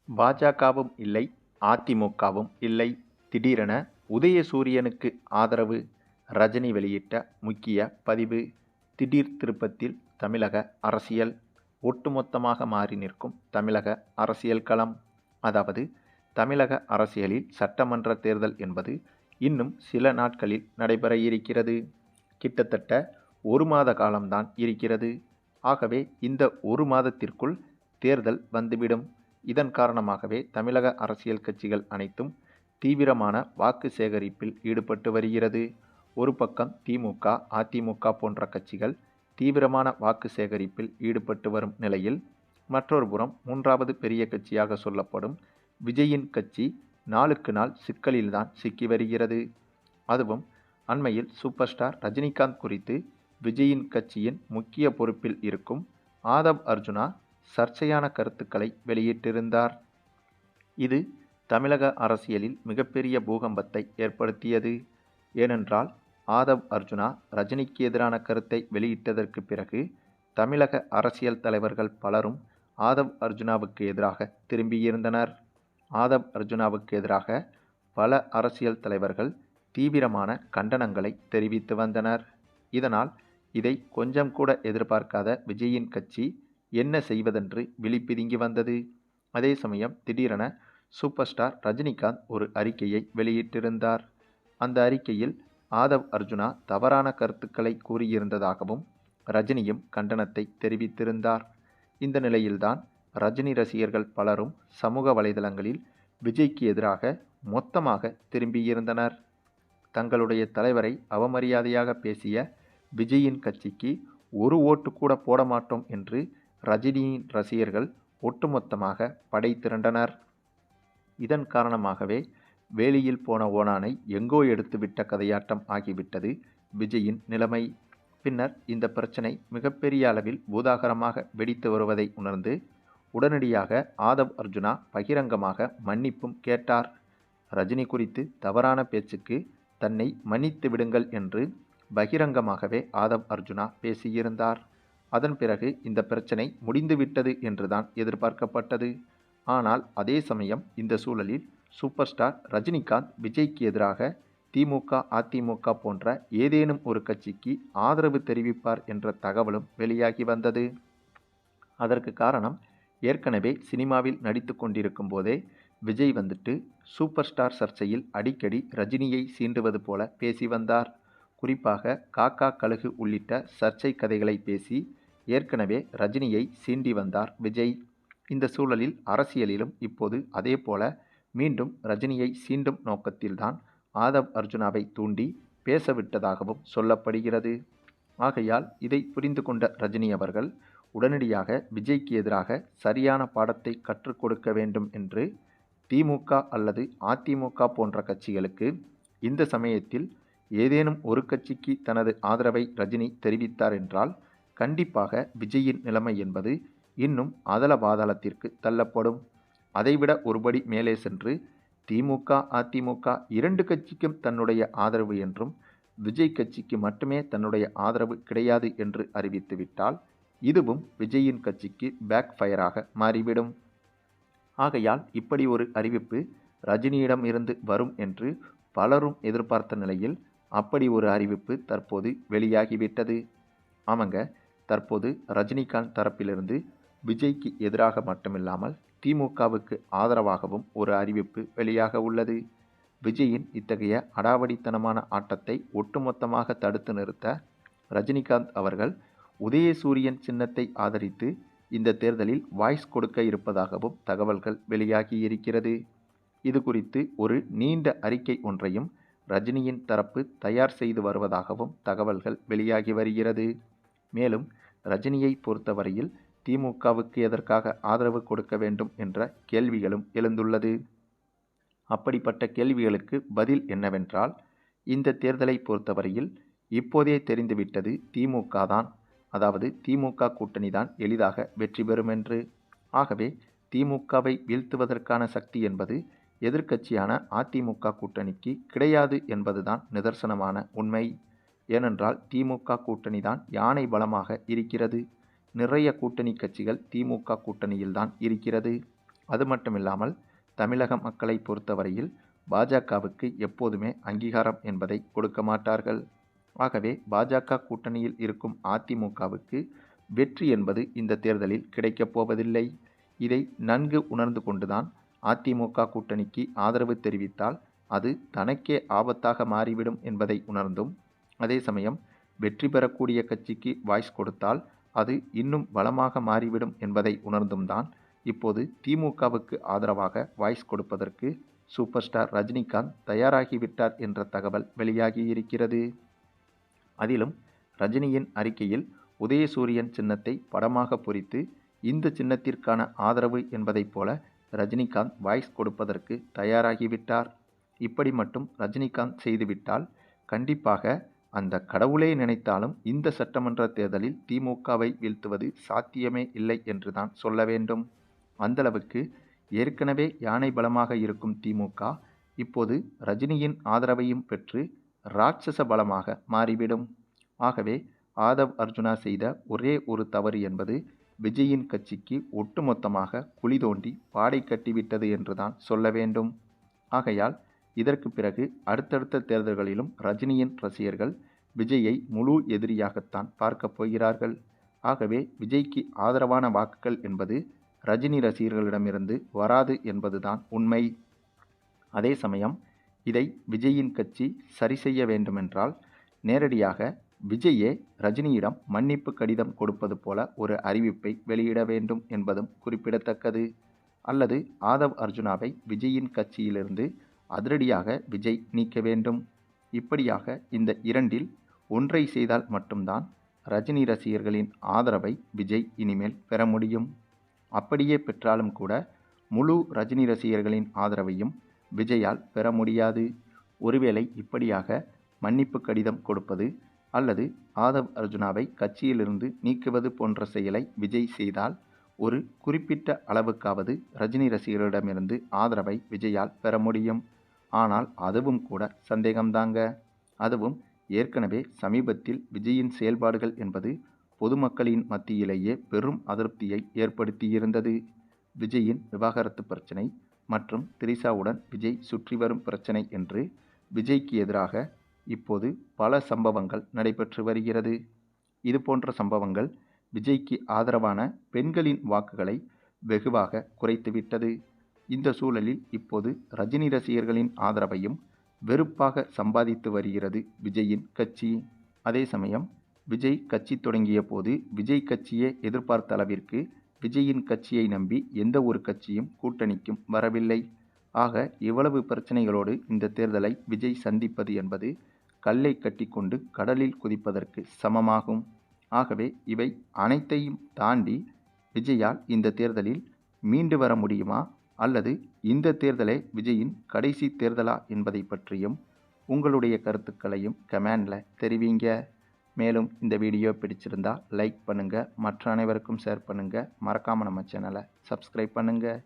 பாஜகவும் இல்லை, அதிமுகவும் இல்லை. திடீரென உதயசூரியனுக்கு ஆதரவு. ரஜினி வெளியிட்ட முக்கிய பதிவு. திடீர் திருப்பத்தில் தமிழக அரசியல். ஒட்டுமொத்தமாக மாறி நிற்கும் தமிழக அரசியல் களம். அதாவது தமிழக அரசியலில் சட்டமன்ற தேர்தல் என்பது இன்னும் சில நாட்களில் நடைபெற இருக்கிறது. கிட்டத்தட்ட 1 மாத காலம்தான் இருக்கிறது. ஆகவே இந்த 1 மாதத்திற்குள் தேர்தல் வந்துவிடும். இதன் காரணமாகவே தமிழக அரசியல் கட்சிகள் அனைத்தும் தீவிரமான வாக்கு சேகரிப்பில் ஈடுபட்டு வருகிறது. ஒரு பக்கம் திமுக, அதிமுக போன்ற கட்சிகள் தீவிரமான வாக்கு சேகரிப்பில் ஈடுபட்டு வரும் நிலையில், மற்றொரு புறம் 3வது பெரிய கட்சியாக சொல்லப்படும் விஜயின் கட்சி நாளுக்கு நாள் சிக்கலில்தான் சிக்கி வருகிறது. அதுவும் அண்மையில் சூப்பர் ஸ்டார் ரஜினிகாந்த் குறித்து விஜயின் கட்சியின் முக்கிய பொறுப்பில் இருக்கும் ஆதவ் அர்ஜுனா சர்ச்சையான கருத்துக்களை வெளியிட்டிருந்தார். இது தமிழக அரசியலில் மிகப்பெரிய பூகம்பத்தை ஏற்படுத்தியது. ஏனென்றால் ஆதவ் அர்ஜுனா ரஜினிக்கு எதிரான கருத்தை வெளியிட்டதற்கு பிறகு தமிழக அரசியல் தலைவர்கள் பலரும் ஆதவ் அர்ஜுனாவுக்கு எதிராக திரும்பியிருந்தனர். ஆதவ் அர்ஜுனாவுக்கு எதிராக பல அரசியல் தலைவர்கள் தீவிரமான கண்டனங்களை தெரிவித்து வந்தனர். இதனால் இதை கொஞ்சம் கூட எதிர்பார்க்காத விஜயின் கட்சி என்ன செய்வதென்று விழிபிதுங்கி வந்தது. அதே சமயம் திடீரென சூப்பர் ஸ்டார் ரஜினிகாந்த் ஒரு அறிக்கையை வெளியிட்டிருந்தார். அந்த அறிக்கையில் ஆதவ் அர்ஜுனா தவறான கருத்துக்களை கூறியிருந்ததாகவும் ரஜினியும் கண்டனத்தை தெரிவித்திருந்தார். இந்த நிலையில்தான் ரஜினி ரசிகர்கள் பலரும் சமூக வலைதளங்களில் விஜய்க்கு எதிராக மொத்தமாக திரும்பியிருந்தனர். தங்களுடைய தலைவரை அவமரியாதையாக பேசிய விஜயின் கட்சிக்கு ஒரு ஓட்டு கூட போட மாட்டோம் என்று ரஜினியின் ரசிகர்கள் ஒட்டுமொத்தமாக படை திரண்டனர். இதன் காரணமாகவே வேலியில் போன ஓணானை எங்கோ எடுத்துவிட்ட கதையாட்டம் ஆகிவிட்டது விஜயின் நிலைமை. பின்னர் இந்த பிரச்சனை மிகப்பெரிய அளவில் பூதாகரமாக வெடித்து வருவதை உணர்ந்து உடனடியாக ஆதவ் அர்ஜுனா பகிரங்கமாக மன்னிப்பும் கேட்டார். ரஜினி குறித்து தவறான பேச்சுக்கு தன்னை மன்னித்து விடுங்கள் என்று பகிரங்கமாகவே ஆதவ் அர்ஜுனா பேசியிருந்தார். அதன் பிறகு இந்த பிரச்சனை முடிந்துவிட்டது என்றுதான் எதிர்பார்க்கப்பட்டது. ஆனால் அதே சமயம் இந்த சூழலில் சூப்பர் ஸ்டார் ரஜினிகாந்த் விஜய்க்கு எதிராக திமுக, அதிமுக போன்ற ஏதேனும் ஒரு கட்சிக்கு ஆதரவு தெரிவிப்பார் என்ற தகவலும் வெளியாகி வந்தது. அதற்கு காரணம், ஏற்கனவே சினிமாவில் நடித்து கொண்டிருக்கும் போதே விஜய் வந்துட்டு சூப்பர் ஸ்டார் சர்ச்சையில் அடிக்கடி ரஜினியை சீண்டுவது போல பேசி வந்தார். குறிப்பாக காக்கா கழுகு உள்ளிட்ட சர்ச்சை கதைகளை பேசி ஏற்கனவே ரஜினியை சீண்டி வந்தார் விஜய். இந்த சூழலில் அரசியலிலும் இப்போது அதே போல மீண்டும் ரஜினியை சீண்டும் நோக்கத்தில்தான் ஆதவ் அர்ஜுனாவை தூண்டி பேசவிட்டதாகவும் சொல்லப்படுகிறது. ஆகையால் இதை புரிந்து கொண்ட ரஜினி அவர்கள் உடனடியாக விஜய்க்கு எதிராக சரியான பாடத்தை கற்றுக் கொடுக்க வேண்டும் என்று திமுக அல்லது அதிமுக போன்ற கட்சிகளுக்கு இந்த சமயத்தில் ஏதேனும் ஒரு கட்சிக்கு தனது ஆதரவை ரஜினி தெரிவித்தார் என்றால் கண்டிப்பாக விஜயின் நிலைமை என்பது இன்னும் அதல பாதாளத்திற்கு தள்ளப்படும். அதைவிட ஒருபடி மேலே சென்று திமுக, அதிமுக 2 கட்சிக்கும் தன்னுடைய ஆதரவு என்றும் விஜய் கட்சிக்கு மட்டுமே தன்னுடைய ஆதரவு கிடையாது என்று அறிவித்துவிட்டால் இதுவும் விஜயின் கட்சிக்கு பேக் ஃபயராக மாறிவிடும். ஆகையால் இப்படி ஒரு அறிவிப்பு ரஜினியிடம் இருந்து வரும் என்று பலரும் எதிர்பார்த்த நிலையில் அப்படி ஒரு அறிவிப்பு தற்போது வெளியாகிவிட்டது. ஆமாங்க, தற்போது ரஜினிகாந்த் தரப்பிலிருந்து விஜய்க்கு எதிராக மட்டுமில்லாமல் திமுகவுக்கு ஆதரவாகவும் ஒரு அறிவிப்பு வெளியாக உள்ளது. விஜயின் இத்தகைய அடாவடித்தனமான ஆட்டத்தை ஒட்டுமொத்தமாக தடுத்து நிறுத்த ரஜினிகாந்த் அவர்கள் உதயசூரியன் சின்னத்தை ஆதரித்து இந்த தேர்தலில் வாய்ஸ் கொடுக்க இருப்பதாகவும் தகவல்கள் வெளியாகி இருக்கிறது. இது குறித்து ஒரு நீண்ட அறிக்கை ஒன்றையும் ரஜினியின் தரப்பு தயார் செய்து வருவதாகவும் தகவல்கள் வெளியாகி வருகிறது. மேலும் ரஜினியை பொறுத்தவரையில் திமுகவுக்கு எதற்காக ஆதரவு கொடுக்க வேண்டும் என்ற கேள்விகளும் எழுந்துள்ளது. அப்படிப்பட்ட கேள்விகளுக்கு பதில் என்னவென்றால், இந்த தேர்தலை பொறுத்தவரையில் இப்போதே தெரிந்துவிட்டது திமுக தான். அதாவது திமுக கூட்டணி தான் எளிதாக வெற்றி பெறும் என்று. ஆகவே திமுகவை வீழ்த்துவதற்கான சக்தி என்பது எதிர்க்கட்சியான அதிமுக கூட்டணிக்கு கிடையாது என்பதுதான் நிதர்சனமான உண்மை. ஏனென்றால் திமுக கூட்டணி தான் யானை பலமாக இருக்கிறது. நிறைய கூட்டணி கட்சிகள் திமுக கூட்டணியில்தான் இருக்கிறது. அது மட்டும் இல்லாமல் தமிழக மக்களை பொறுத்தவரையில் பாஜகவுக்கு எப்போதுமே அங்கீகாரம் என்பதை கொடுக்க மாட்டார்கள். ஆகவே பாஜக கூட்டணியில் இருக்கும் அதிமுகவுக்கு வெற்றி என்பது இந்த தேர்தலில் கிடைக்கப் போவதில்லை. இதை நன்கு உணர்ந்து கொண்டுதான் அதிமுக கூட்டணிக்கு ஆதரவு தெரிவித்தால் அது தனக்கே ஆபத்தாக மாறிவிடும் என்பதை உணர்ந்தும், அதே சமயம் வெற்றி பெறக்கூடிய கட்சிக்கு வாய்ஸ் கொடுத்தால் அது இன்னும் பலமாக மாறிவிடும் என்பதை உணர்ந்தும் தான் இப்போது திமுகவுக்கு ஆதரவாக வாய்ஸ் கொடுப்பதற்கு சூப்பர் ஸ்டார் ரஜினிகாந்த் தயாராகிவிட்டார் என்ற தகவல் வெளியாகியிருக்கிறது. அதிலும் ரஜினியின் அறிக்கையில் உதயசூரியன் சின்னத்தை படமாக பொறித்து இந்த சின்னத்திற்கான ஆதரவு என்பதைப் போல ரஜினிகாந்த் வாய்ஸ் கொடுப்பதற்கு தயாராகிவிட்டார். இப்படி மட்டும் ரஜினிகாந்த் செய்துவிட்டால் கண்டிப்பாக அந்த கடவுளே நினைத்தாலும் இந்த சட்டமன்ற தேர்தலில் திமுகவை வீழ்த்துவது சாத்தியமே இல்லை என்றுதான் சொல்ல வேண்டும். அந்தளவுக்கு ஏற்கனவே யானை பலமாக இருக்கும் திமுக இப்போது ரஜினியின் ஆதரவையும் பெற்று ராட்சச பலமாக மாறிவிடும். ஆகவே ஆதவ் அர்ஜுனா செய்த ஒரே ஒரு தவறு என்பது விஜயின் கட்சிக்கு ஒட்டுமொத்தமாக குழி தோண்டி பாடை கட்டிவிட்டது என்றுதான் சொல்ல வேண்டும். ஆகையால் இதற்கு பிறகு அடுத்தடுத்த தேர்தல்களிலும் ரஜினியின் ரசிகர்கள் விஜயை முழு எதிரியாகத்தான் பார்க்கப் போகிறார்கள். ஆகவே விஜய்க்கு ஆதரவான வாக்குகள் என்பது ரஜினி ரசிகர்களிடமிருந்து வராது என்பதுதான் உண்மை. அதே சமயம் இதை விஜயின் கட்சி சரி செய்ய வேண்டுமென்றால் நேரடியாக விஜயே ரஜினியிடம் மன்னிப்பு கடிதம் கொடுப்பது போல ஒரு அறிவிப்பை வெளியிட வேண்டும் என்பதும் குறிப்பிடத்தக்கது. அல்லது ஆதவ் அர்ஜுனாவை விஜயின் கட்சியிலிருந்து அதிரடியாக விஜய் நீக்க வேண்டும். இப்படியாக இந்த இரண்டில் ஒன்றை செய்தால் மட்டும்தான் ரஜினி ரசிகர்களின் ஆதரவை விஜய் இனிமேல் பெற முடியும். அப்படியே பெற்றாலும் கூட முழு ரஜினி ரசிகர்களின் ஆதரவையும் விஜயால் பெற முடியாது. ஒருவேளை இப்படியாக மன்னிப்பு கடிதம் கொடுப்பது அல்லது ஆதவ் அர்ஜுனாவை கட்சியிலிருந்து நீக்குவது போன்ற செயலை விஜய் செய்தால் ஒரு குறிப்பிட்ட அளவுக்காவது ரஜினி ரசிகர்களிடமிருந்து ஆதரவை விஜயால் பெற முடியும். ஆனால் அதுவும் கூட சந்தேகம்தாங்க. அதுவும் ஏற்கனவே சமீபத்தில் விஜயின் செயல்பாடுகள் என்பது பொதுமக்களின் மத்தியிலேயே பெரும் அதிருப்தியை ஏற்படுத்தியிருந்தது. விஜயின் விவாகரத்து பிரச்சனை மற்றும் திரிஷாவுடன் விஜய் சுற்றி வரும் பிரச்சனை என்று விஜய்க்கு எதிராக இப்போது பல சம்பவங்கள் நடைபெற்று வருகிறது. இது போன்ற சம்பவங்கள் விஜய்க்கு ஆதரவான பெண்களின் வாக்குகளை வெகுவாக குறைத்துவிட்டது. இந்த சூழலில் இப்போது ரஜினி ரசிகர்களின் ஆதரவையும் வெறுப்பாக சம்பாதித்து வருகிறது விஜயின் கட்சி. அதே சமயம் விஜய் கட்சி தொடங்கிய போது விஜய் கட்சியே எதிர்பார்த்த அளவிற்கு விஜயின் கட்சியை நம்பி எந்த ஒரு கட்சியும் கூட்டணிக்கும் வரவில்லை. ஆக இவ்வளவு பிரச்சனைகளோடு இந்த தேர்தலை விஜய் சந்திப்பது என்பது கல்லை கட்டிக்கொண்டு கடலில் குதிப்பதற்கு சமமாகும். ஆகவே இவை அனைத்தையும் தாண்டி விஜயால் இந்த தேர்தலில் மீண்டு வர முடியுமா அல்லது இந்த தேர்தலே விஜயின் கடைசி தேர்தலா என்பதை பற்றியும் உங்களுடைய கருத்துக்களையும் கமெண்டில் தெரிவிங்க. மேலும் இந்த வீடியோ பிடிச்சிருந்தா லைக் பண்ணுங்கள், மற்ற அனைவருக்கும் ஷேர் பண்ணுங்கள், மறக்காமல் நம்ம சேனலை சப்ஸ்கிரைப் பண்ணுங்கள்.